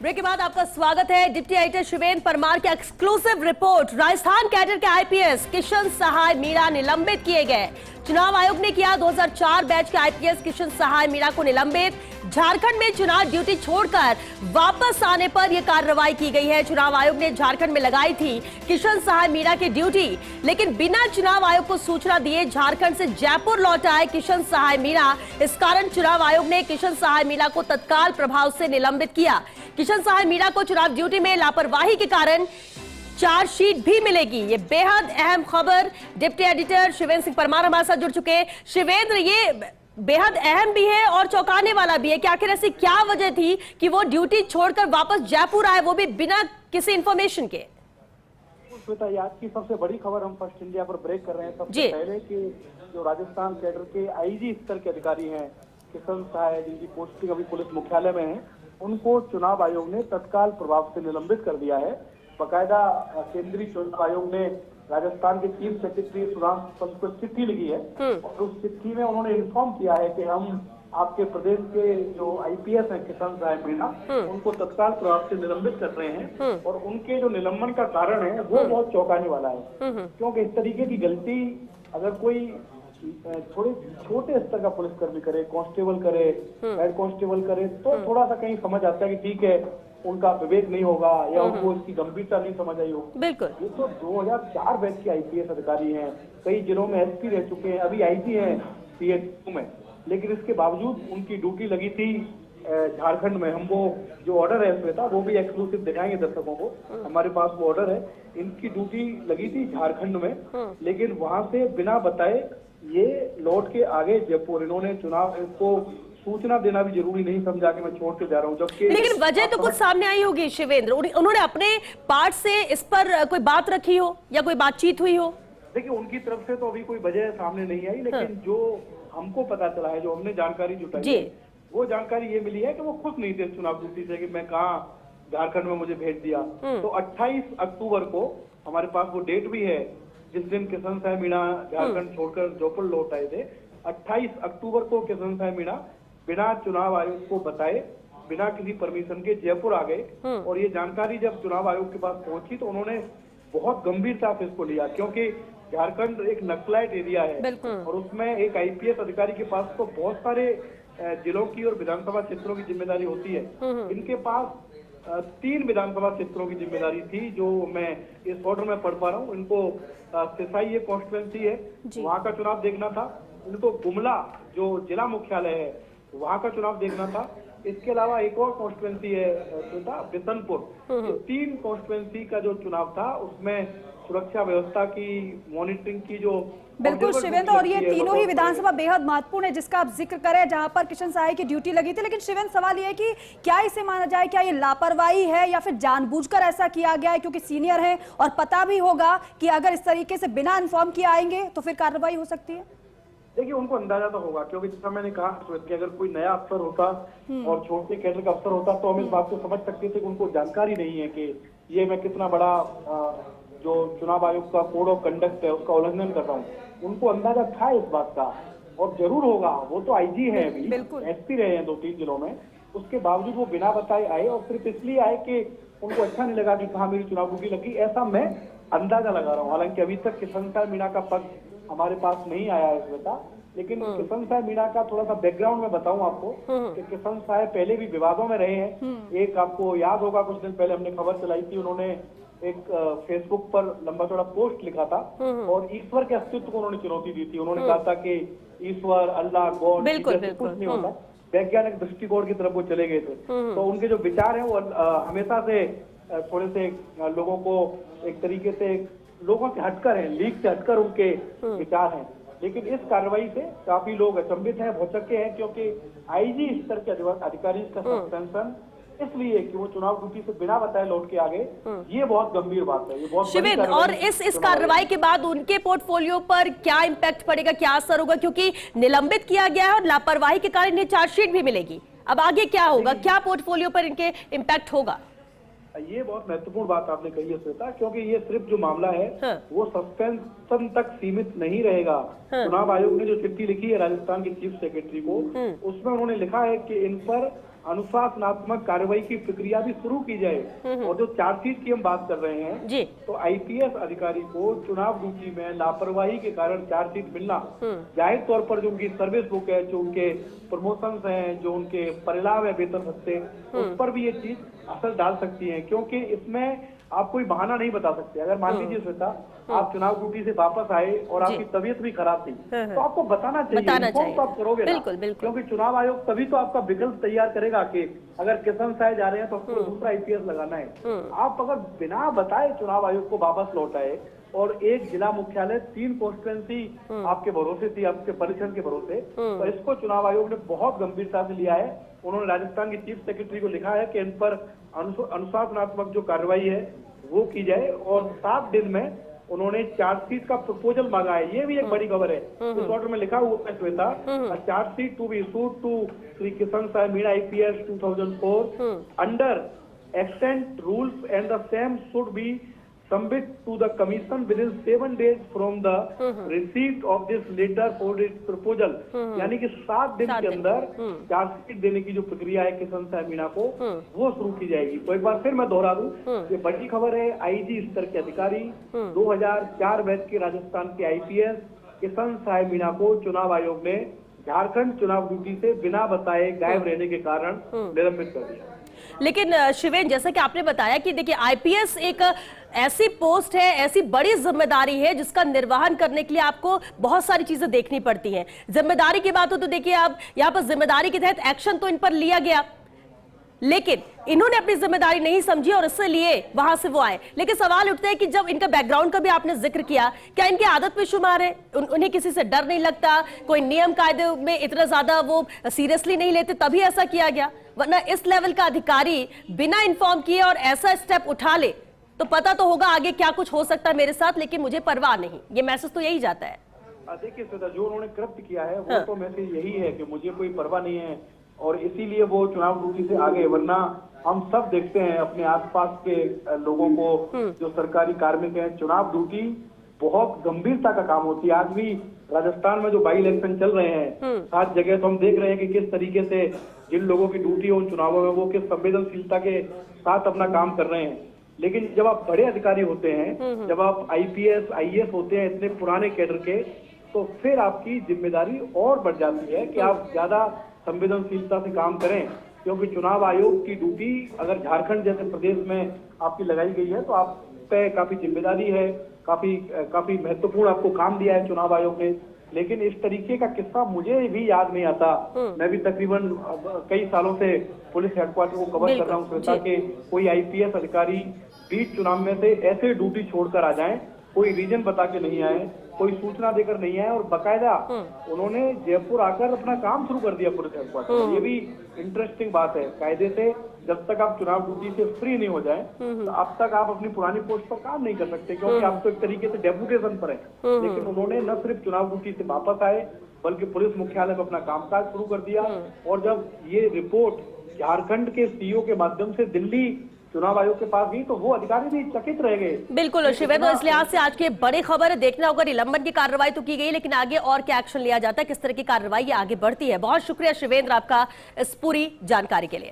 Break के बाद आपका स्वागत है। डिप्टी एडिटर शिवेंद्र परमार की एक्सक्लूसिव रिपोर्ट। राजस्थान कैडर के आईपीएस किशन सहाय मीणा निलंबित किए गए। चुनाव आयोग ने किया 2004 बैच के आईपीएस किशन सहाय मीणा को निलंबित। झारखंड में चुनाव ड्यूटी छोड़कर वापस आने पर यह कार्रवाई की गई है। चुनाव आयोग ने झारखंड में लगाई थी किशन सहाय मीणा की ड्यूटी, लेकिन बिना चुनाव आयोग को सूचना दिए झारखंड से जयपुर लौट आए किशन सहाय मीणा। इस कारण चुनाव आयोग ने किशन सहाय मीणा को तत्काल प्रभाव से निलंबित किया। किशन सहाय मीणा को चुनाव ड्यूटी में लापरवाही के कारण चार्जशीट भी मिलेगी। ये बेहद अहम खबर। डिप्टी एडिटर शिवेंद्र सिंह परमार हमारे साथ जुड़ चुके हैं। शिवेंद्र, ये बेहद अहम भी है और चौंकाने वाला भी है कि आखिर ऐसी क्या वजह थी कि वो ड्यूटी छोड़कर वापस जयपुर आए, वो भी बिना किसी इंफॉर्मेशन के। आज की सबसे बड़ी खबर हम फर्स्ट इंडिया पर ब्रेक कर रहे हैं। सबसे पहले कि जो राजस्थान कैडर के आईजी स्तर के अधिकारी हैं किशन सहाय, जिनकी पोस्टिंग अभी पुलिस मुख्यालय में है, उनको चुनाव आयोग ने तत्काल प्रभाव से निलंबित कर दिया है। बकायदा केंद्रीय चुनाव आयोग ने राजस्थान के चीफ सेक्रेटरी सुदाम पंत को चिट्ठी लिखी है और उस चिट्ठी में उन्होंने इन्फॉर्म किया है कि हम आपके प्रदेश के जो आईपीएस हैं किशन सहाय मीणा, उनको तत्काल प्रभाव से निलंबित कर रहे हैं और उनके जो निलंबन का कारण है वो बहुत चौंकाने वाला है। क्योंकि इस तरीके की गलती अगर कोई थोड़े छोटे स्तर का पुलिसकर्मी करे, कांस्टेबल करे, हेड कांस्टेबल करे, तो थोड़ा सा कहीं समझ आता है कि ठीक है उनका विवेक नहीं होगा या उनको इसकी गंभीरता नहीं समझ आई होगी। बिल्कुल। ये तो 2004 बैच के आईपीएस अधिकारी हैं, कई जिलों में एसपी रह चुके हैं, अभी आईजी हैं पीएसयू में, लेकिन इसके बावजूद उनकी ड्यूटी लगी थी झारखंड में। हम वो जो ऑर्डर है श्वेता, वो भी एक्सक्लूसिव दिखाएंगे दर्शकों को, हमारे पास वो ऑर्डर है। इनकी ड्यूटी लगी थी झारखंड में, लेकिन वहां से बिना बताए ये लौट के आगे जयपुर। इन्होंने चुनाव को सूचना देना भी जरूरी नहीं समझा कि मैं छोड़ के जा रहा हूँ, जबकि लेकिन वजह तो कुछ सामने आई होगी शिवेंद्र। उन्होंने अपने पार्ट से इस पर कोई बात रखी हो या कोई बातचीत हुई हो? देखिए, उनकी तरफ से तो अभी कोई वजह सामने नहीं आई, लेकिन जो हमको पता चला है, जो हमने जानकारी जुटाई है, वो जानकारी ये मिली है कि वो खुश नहीं थे चुनाव ड्यूटी से कि मैं कहाँ झारखंड में मुझे भेज दिया। तो 28 अक्टूबर को हमारे पास वो डेट भी है जिस दिन किशन सहाय मीणा झारखंड छोड़कर जयपुर लौट आए थे। 28 अक्टूबर को किशन सहाय मीणा बिना चुनाव आयोग को बताए, बिना किसी परमिशन के जयपुर आ गए और ये जानकारी जब चुनाव आयोग के पास पहुंची तो उन्होंने बहुत गंभीरता से इसको लिया, क्योंकि झारखंड एक नक्सलाइट एरिया है और उसमें एक आईपीएस अधिकारी के पास तो बहुत सारे जिलों की और विधानसभा क्षेत्रों की जिम्मेदारी होती है। इनके पास 3 विधानसभा क्षेत्रों की जिम्मेदारी थी, जो मैं इस ऑर्डर में पढ़ पा रहा हूँ। इनको सिसाई ये कॉन्स्टिट्यूएंसी है, वहाँ का चुनाव देखना था। इनको गुमला जो जिला मुख्यालय है वहाँ का चुनाव देखना था। इसके अलावा एक और कॉन्स्टिट्यूएंसी है बिशनपुर। 3 कॉन्स्टिट्यूएंसी का जो चुनाव था उसमें सुरक्षा व्यवस्था की मॉनिटरिंग की जो बिल्कुल शिवेंद्र, और ये तीनों ही विधानसभा बेहद महत्वपूर्ण है जिसका आप जिक्र करें, जहां पर किशन सहाय की ड्यूटी लगी थी। लेकिन शिवेंद्र, सवाल ये है कि क्या इसे माना जाए, क्या ये लापरवाही है या फिर जानबूझकर ऐसा किया गया है क्योंकि सीनियर है और पता भी होगा कि अगर इस तरीके से बिना इन्फॉर्म किए आएंगे तो फिर कार्रवाई हो सकती है? देखिए, उनको अंदाजा तो होगा, क्योंकि जैसा मैंने कहा कि अगर कोई नया अफसर होता और छोटे कैडर का अफसर होता तो हम इस बात को समझ सकते थे कि उनको जानकारी नहीं है कि ये मैं कितना बड़ा जो चुनाव आयोग का कोड ऑफ कंडक्ट है उसका उल्लंघन कर रहा हूँ। उनको अंदाजा था इस बात का, और जरूर होगा। वो तो आईजी है, अभी एसपी रहे हैं 2-3 जिलों में, उसके बावजूद वो बिना बताए आए और सिर्फ इसलिए आए कि उनको अच्छा नहीं लगा कि कहाँ मेरी चुनाव ड्यूटी लगी। ऐसा मैं अंदाजा लगा रहा हूँ। हालांकि अभी तक किशन सहाय मीणा का पद हमारे पास नहीं आया है बेटा, लेकिन किशन सहाय मीणा का थोड़ा सा बैकग्राउंड में बताऊं आपको कि किशन सहाय पहले भी विवादों में रहे हैं। एक आपको याद होगा, कुछ दिन पहले हमने खबर चलाई थी, उन्होंने एक फेसबुक पर लंबा चौड़ा पोस्ट लिखा था और ईश्वर के अस्तित्व को उन्होंने चुनौती दी थी। उन्होंने कहा था कि ईश्वर, अल्लाह, गॉड कुछ नहीं होता, वैज्ञानिक दृष्टिकोण की तरफ वो चले गए थे। तो उनके जो विचार हैं वो हमेशा से थोड़े से लोगों को एक तरीके से लोगों से हटकर हैं, लीक से हटकर उनके विचार हैं। लेकिन इस कार्रवाई से काफी लोग अचंभित हैं, भौचक्के हैं, क्योंकि आईजी स्तर के अधिकारी का सस्पेंशन इसलिए कि वो चुनाव ड्यूटी से बिना बताए लौट के आ गए, ये बहुत गंभीर बात है। ये बहुत शिवेंद्र, और इस कार्रवाई के बाद उनके पोर्टफोलियो पर क्या इम्पैक्ट पड़ेगा, क्या असर होगा? क्योंकि निलंबित किया गया है और लापरवाही के कारण इन्हें चार्जशीट भी मिलेगी। अब आगे क्या होगा, क्या पोर्टफोलियो पर इनके इम्पैक्ट होगा? ये बहुत महत्वपूर्ण बात आपने कही है श्वेता, क्योंकि ये सिर्फ जो मामला है वो सस्पेंशन तक सीमित नहीं रहेगा। चुनाव आयोग ने जो चिट्ठी लिखी है राजस्थान के चीफ सेक्रेटरी को, उसमें उन्होंने लिखा है कि इन पर अनुशासनात्मक कार्रवाई की प्रक्रिया भी शुरू की जाए। और जो चार्जशीट की हम बात कर रहे हैं जी, तो आईपीएस अधिकारी को चुनाव ड्यूटी में लापरवाही के कारण चार्जशीट मिलना, जाहिर तौर पर जो उनकी सर्विस बुक है, जो उनके प्रमोशंस हैं, जो उनके परिलाभ है वेतन भत्ते, उस पर भी ये चीज असर डाल सकती है, क्योंकि इसमें आप कोई बहाना नहीं बता सकते। अगर मान लीजिए श्वेता, आप चुनाव ड्यूटी से वापस आए और आपकी तबीयत भी खराब थी, तो आपको बताना चाहिए, तो आप करोगे ना। बिल्कुल बिल्कुल, क्योंकि चुनाव आयोग तभी तो आपका विकल्प तैयार करेगा कि अगर किशन साय जा रहे हैं तो आपको दूसरा आईपीएस लगाना है। आप अगर बिना बताए चुनाव आयोग को वापस लौटाए और एक जिला मुख्यालय 3 कॉन्स्टिट्यूएंसी आपके भरोसे थी, आपके परिषद के भरोसे, तो इसको चुनाव आयोग ने बहुत गंभीरता से लिया है। उन्होंने राजस्थान की चीफ सेक्रेटरी को लिखा है कि इन पर अनुशासनात्मक जो कार्रवाई है वो की जाए, और 7 दिन में उन्होंने चार्जशीट का प्रपोजल मांगा है। ये भी एक बड़ी खबर है। इस ऑर्डर में लिखा हुआ है Shweta, chargesheet to be issued to Shri Kishan Sai Meena IPS 2004 under extent rules and the same should be submit to the commission within 7 days from the receipt of this letter for this proposal. यानी कि 7 दिन के अंदर chargesheet देने की जो प्रक्रिया है किशन साय मीणा को, वो शुरू की जाएगी। तो एक बार फिर मैं दोहरा दूं, ये बड़ी खबर है। IG स्तर के अधिकारी 2004 बैच के राजस्थान के IPS किशन साय मीणा को चुनाव आयोग ने झारखंड चुनाव ड्यूटी से बिना बताए गायब रहने के कारण निलंबित कर दिया। लेकिन शिवेन, जैसा कि आपने बताया कि देखिए आईपीएस एक ऐसी पोस्ट है, ऐसी बड़ी जिम्मेदारी है जिसका निर्वहन करने के लिए आपको बहुत सारी चीजें देखनी पड़ती हैं। जिम्मेदारी की बात हो तो देखिए, अब यहाँ पर जिम्मेदारी के तहत एक्शन तो इन पर लिया गया, लेकिन इन्होंने अपनी जिम्मेदारी नहीं समझी और इसलिए वहां से वो आए। लेकिन सवाल उठता है कि जब इनका बैकग्राउंड का भी आपने जिक्र किया, क्या इनकी आदत में शुमार है? उन्हें किसी से डर नहीं लगता, कोई नियम कायदे में इतना ज्यादा वो सीरियसली नहीं लेते, तभी ऐसा किया गया? वरना इस लेवल का अधिकारी बिना इन्फॉर्म किए और ऐसा स्टेप उठा ले तो पता तो होगा आगे क्या कुछ हो सकता है मेरे साथ, लेकिन मुझे परवाह नहीं। ये मैसेज तो यही जाता है। देखिए श्वेता, जो उन्होंने कृत्य किया है वो तो मैसेज यही है कि मुझे कोई परवाह नहीं है, और इसीलिए वो चुनाव ड्यूटी से आगे। वरना हम सब देखते हैं अपने आसपास के लोगों को, जो सरकारी कार्मिक हैं, चुनाव ड्यूटी बहुत गंभीरता का काम होती है। आज भी राजस्थान में जो बाई इलेक्शन चल रहे हैं 7 जगह, तो हम देख रहे हैं कि किस तरीके से जिन लोगों की ड्यूटी है उन चुनावों में वो किस संवेदनशीलता के साथ अपना काम कर रहे हैं। लेकिन जब आप बड़े अधिकारी होते हैं, जब आप IPS IAS होते हैं इतने पुराने कैडर के, तो फिर आपकी जिम्मेदारी और बढ़ जाती है कि आप ज्यादा संवेदनशीलता से काम करें। क्योंकि चुनाव आयोग की ड्यूटी अगर झारखंड जैसे प्रदेश में आपकी लगाई गई है तो आप पे काफी जिम्मेदारी है, काफी महत्वपूर्ण आपको काम दिया है चुनाव आयोग ने। लेकिन इस तरीके का किस्सा मुझे भी याद नहीं आता। मैं भी तकरीबन कई सालों से पुलिस हेडक्वार्टर को कवर कर रहा हूँ श्वेता, के कोई IPS अधिकारी बीच चुनाव में से ऐसे ड्यूटी छोड़कर आ जाएं, कोई रीजन बता के नहीं आए, कोई सूचना देकर नहीं आए, और बकायदा उन्होंने जयपुर आकर अपना काम शुरू कर दिया पुलिस हेडक्वार्टर। ये भी इंटरेस्टिंग बात है। कायदे से जब तक आप चुनाव ड्यूटी से फ्री नहीं हो जाए तो अब तक आप अपनी पुरानी पोस्ट पर काम नहीं कर सकते, क्योंकि आप तो एक तरीके से डेपुटेशन पर है। लेकिन उन्होंने न सिर्फ चुनाव ड्यूटी से वापस आए, बल्कि पुलिस मुख्यालय में अपना कामकाज शुरू कर दिया। और जब ये रिपोर्ट झारखंड के CEO के माध्यम से दिल्ली चुनाव आयोग के पास गई तो वो अधिकारी भी चकित रह गए। बिल्कुल, और शिवेन, तो इस लिहाज से आज की बड़ी खबर है। देखना होगा, निलंबन की कार्रवाई तो की गई, लेकिन आगे और क्या एक्शन लिया जाता है, किस तरह की कार्रवाई आगे बढ़ती है। बहुत शुक्रिया शिवेंद्र आपका इस पूरी जानकारी के लिए।